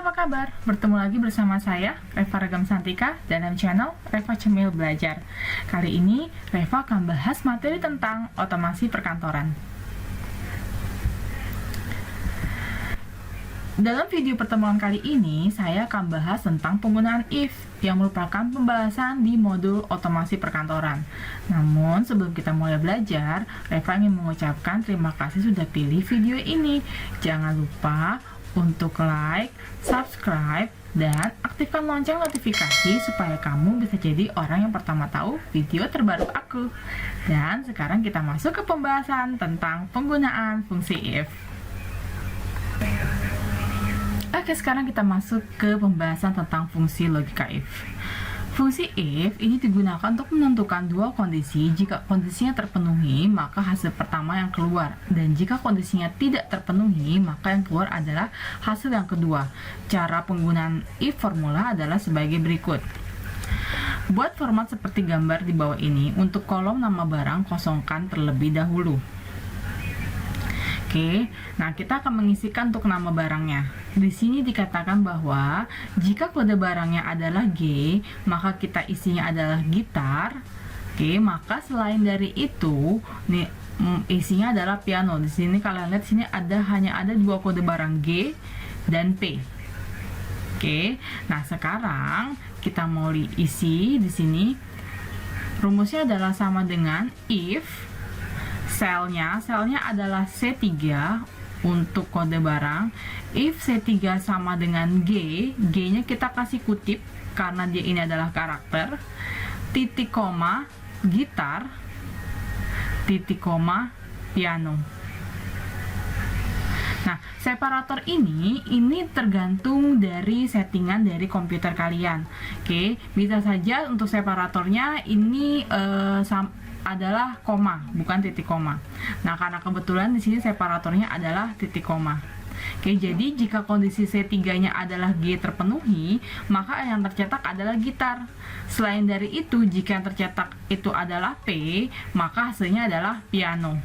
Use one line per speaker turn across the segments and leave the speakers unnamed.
Halo, apa kabar? Bertemu lagi bersama saya, Reva Regam Santika, dalam channel Reva Cemil Belajar. Kali ini, Reva akan bahas materi tentang otomasi perkantoran. Dalam video pertemuan kali ini, saya akan bahas tentang penggunaan if, yang merupakan pembahasan di modul otomasi perkantoran. Namun, sebelum kita mulai belajar, Reva ingin mengucapkan terima kasih sudah pilih video ini. Jangan lupa untuk like, subscribe, dan aktifkan lonceng notifikasi supaya kamu bisa jadi orang yang pertama tahu video terbaru aku. Dan sekarang kita masuk ke pembahasan tentang penggunaan fungsi if. Oke, sekarang kita masuk ke pembahasan tentang fungsi logika if. Fungsi if ini digunakan untuk menentukan dua kondisi. Jika kondisinya terpenuhi, maka hasil pertama yang keluar. Dan jika kondisinya tidak terpenuhi, maka yang keluar adalah hasil yang kedua. Cara penggunaan if formula adalah sebagai berikut. Buat format seperti gambar di bawah ini, untuk kolom nama barang kosongkan terlebih dahulu. Oke, nah kita akan mengisikan untuk nama barangnya. Di sini dikatakan bahwa jika kode barangnya adalah G, maka kita isinya adalah gitar. Oke, maka selain dari itu, nih isinya adalah piano. Di sini kalian lihat sini hanya ada dua kode barang G dan P. Oke, nah sekarang kita mau isi di sini. Rumusnya adalah sama dengan if selnya adalah C3 untuk kode barang. If C3 sama dengan G, G-nya kita kasih kutip karena dia ini adalah karakter, titik koma gitar, titik koma piano. Nah, separator ini tergantung dari settingan dari komputer kalian. Oke, bisa saja untuk separatornya ini adalah koma, bukan titik koma. Nah, karena kebetulan di sini separatornya adalah titik koma. Oke, jadi jika kondisi C3-nya adalah G terpenuhi, maka yang tercetak adalah gitar. Selain dari itu, jika yang tercetak itu adalah P, maka hasilnya adalah piano.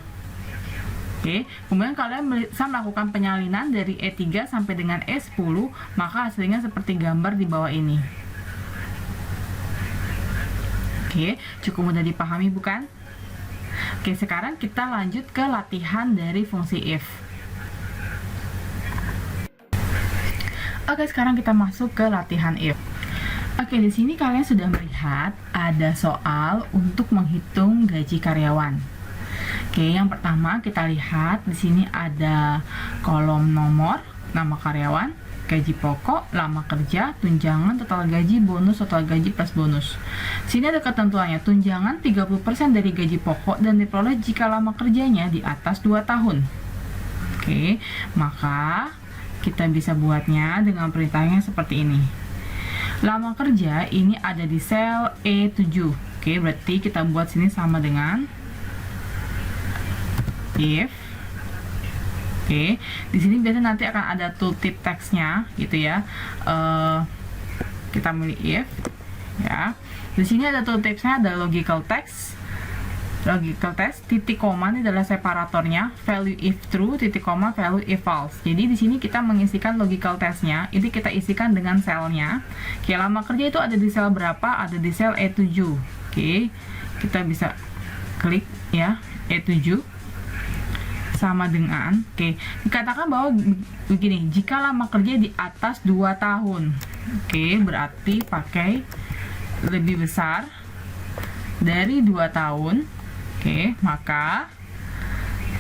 Oke, kemudian kalian bisa melakukan penyalinan dari E3 sampai dengan E10, maka hasilnya seperti gambar di bawah ini. Oke, cukup mudah dipahami bukan? Oke, sekarang kita lanjut ke latihan dari fungsi if. Oke, sekarang kita masuk ke latihan if. Oke, di sini kalian sudah melihat ada soal untuk menghitung gaji karyawan. Oke, yang pertama kita lihat di sini ada kolom nomor, nama karyawan, gaji pokok, lama kerja, tunjangan, total gaji, bonus, total gaji plus bonus. Sini ada ketentuannya, tunjangan 30% dari gaji pokok dan diperoleh jika lama kerjanya di atas 2 tahun. Oke, maka kita bisa buatnya dengan perintahnya seperti ini. Lama kerja ini ada di sel E7. Oke, berarti kita buat sini sama dengan if. Oke, di sini biasanya nanti akan ada tooltip teksnya, gitu ya. Kita milih if, ya. Di sini ada tooltipsnya, ada logical text, titik koma ini adalah separatornya, value if true, titik koma, value if false. Jadi di sini kita mengisikan logical testnya, ini kita isikan dengan selnya. Oke, lama kerja itu ada di sel berapa? Ada di sel E7. Oke, kita bisa klik ya, E7. Sama dengan, oke, dikatakan bahwa begini, jika lama kerja di atas 2 tahun. Oke, berarti pakai lebih besar dari 2 tahun. Oke, maka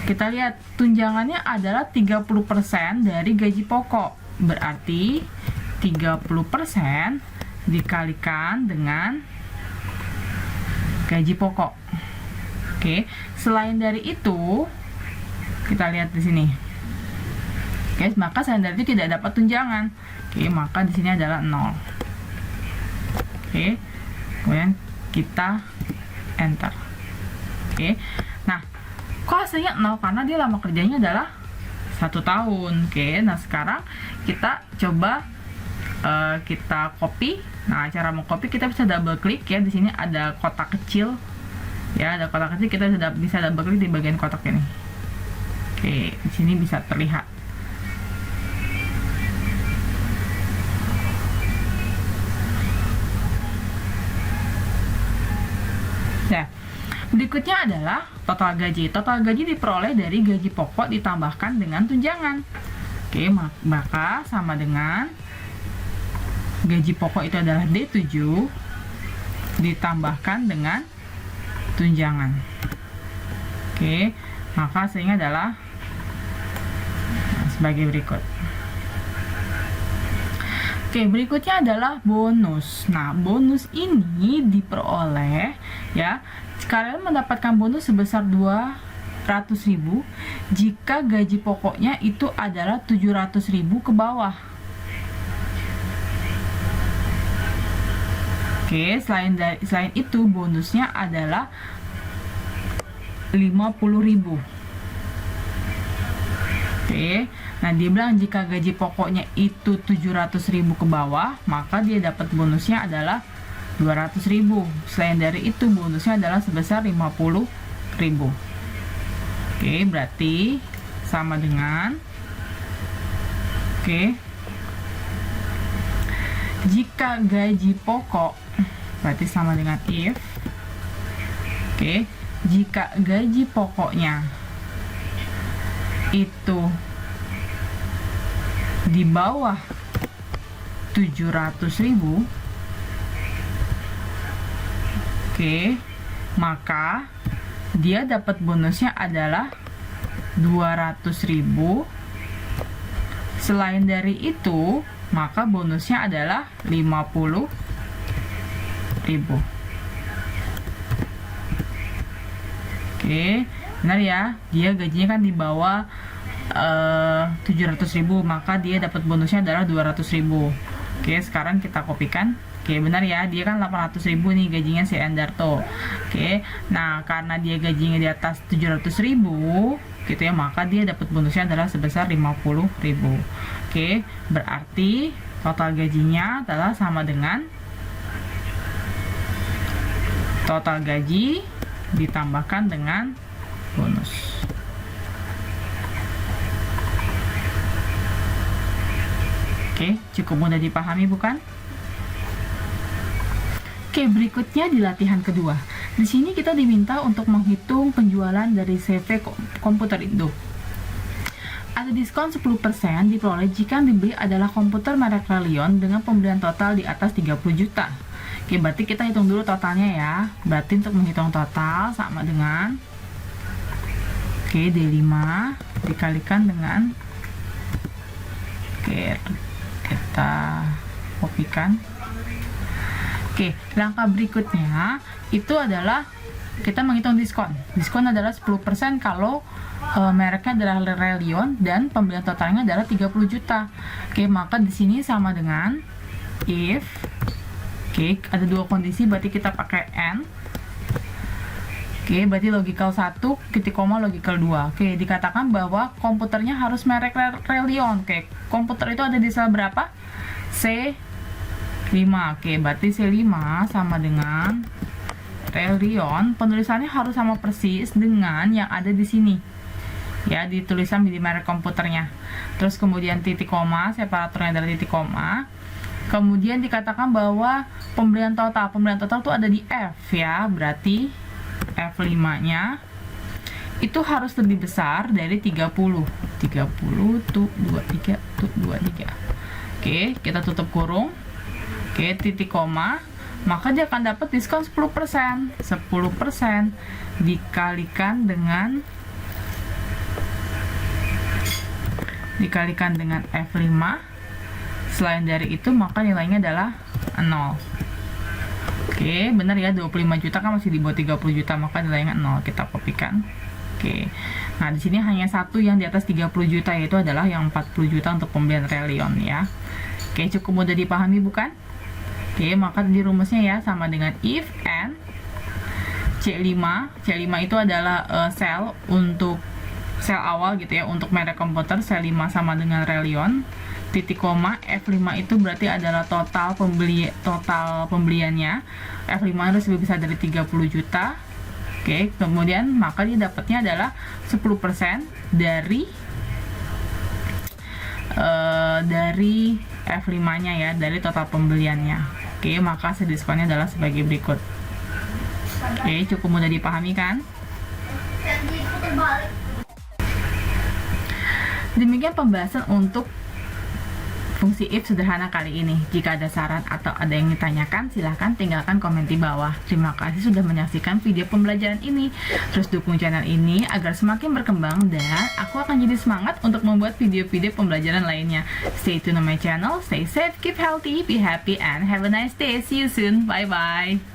kita lihat tunjangannya adalah 30% dari gaji pokok. Berarti 30% dikalikan dengan gaji pokok. Oke, selain dari itu kita lihat di sini. Oke, maka selain dari itu tidak dapat tunjangan. Oke, maka di sini adalah 0. Oke, kemudian kita enter. Oke, nah kok hasilnya 0? Karena dia lama kerjanya adalah 1 tahun. Oke, nah sekarang kita coba kita copy. Nah, cara mau copy kita bisa double klik ya. Di sini ada kotak kecil. Ya, ada kotak kecil, kita bisa double klik di bagian kotak ini. Oke, di sini bisa terlihat. berikutnya adalah total gaji. Total gaji diperoleh dari gaji pokok ditambahkan dengan tunjangan. Oke, maka sama dengan gaji pokok itu adalah D7 ditambahkan dengan tunjangan. Oke, maka hasilnya adalah sebagai berikut. Oke, berikutnya adalah bonus. Nah, bonus ini diperoleh ya, kalian mendapatkan bonus sebesar 200.000 jika gaji pokoknya itu adalah 700.000 ke bawah. Oke, selain itu bonusnya adalah 50.000. Oke, nah dia bilang jika gaji pokoknya itu 700.000 ke bawah, maka dia dapat bonusnya adalah 200.000. Selain dari itu bonusnya adalah sebesar 50.000. Oke, berarti sama dengan jika gaji pokok berarti sama dengan if jika gaji pokoknya itu di bawah 700.000, maka dia dapat bonusnya adalah 200.000. Selain dari itu, maka bonusnya adalah 50.000. Benar ya, dia gajinya kan di bawah 700.000, maka dia dapat bonusnya adalah 200.000. Sekarang kita kopikan. Benar ya, dia kan 800.000 nih gajinya si Endarto. Nah karena dia gajinya di atas 700.000 gitu ya, maka dia dapat bonusnya adalah sebesar 50.000. Berarti total gajinya adalah sama dengan total gaji ditambahkan dengan bonus. Cukup mudah dipahami bukan? Berikutnya di latihan kedua. Di sini kita diminta untuk menghitung penjualan dari CV komputer Indo. Ada diskon 10% diperoleh jika dibeli adalah komputer merek Relion dengan pembelian total di atas 30 juta. Berarti kita hitung dulu totalnya ya. Berarti untuk menghitung total sama dengan D5 dikalikan dengan kita kopikan. Langkah berikutnya itu adalah kita menghitung diskon. Diskon adalah 10% kalau mereknya adalah Relion dan pembelian totalnya adalah 30 juta. Maka di sini sama dengan if ada dua kondisi, berarti kita pakai and. Berarti logical 1, titik koma logical 2. Dikatakan bahwa komputernya harus merek Relion. Komputer itu ada di sel berapa? C5. Berarti C5 sama dengan Relion. Penulisannya harus sama persis dengan yang ada di sini. Ya, di tulisan di merek komputernya. Terus kemudian titik koma, separatornya adalah titik koma. Kemudian dikatakan bahwa pembelian total itu ada di F ya. Berarti F5-nya itu harus lebih besar dari 30 tuh 23 tuh 23. Kita tutup kurung. Titik koma, maka dia akan dapat diskon 10%. 10% dikalikan dengan F5. Selain dari itu maka nilainya adalah 0. Benar ya, 25 juta kan masih di bawah 30 juta, maka nilainya 0. Kita kopikan. Nah di sini hanya satu yang di atas 30 juta, yaitu adalah yang 40 juta untuk pembelian Relion ya. Cukup mudah dipahami bukan? Maka di rumusnya ya sama dengan if and C5 itu adalah sel untuk sel awal gitu ya, untuk merek komputer C5 sama dengan Relion. Titik koma F5 itu berarti adalah total pembeliannya. F5 harus lebih besar dari 30 juta. Kemudian maka dia dapatnya adalah 10% dari F5-nya ya, dari total pembeliannya. Maka hasil diskonnya adalah sebagai berikut. Oke, cukup mudah dipahami kan? Demikian pembahasan untuk fungsi if sederhana kali ini. Jika ada saran atau ada yang ditanyakan, silahkan tinggalkan komen di bawah. Terima kasih sudah menyaksikan video pembelajaran ini. Terus dukung channel ini agar semakin berkembang dan aku akan jadi semangat untuk membuat video-video pembelajaran lainnya. Stay tune on my channel, stay safe, keep healthy, be happy, and have a nice day. See you soon. Bye-bye.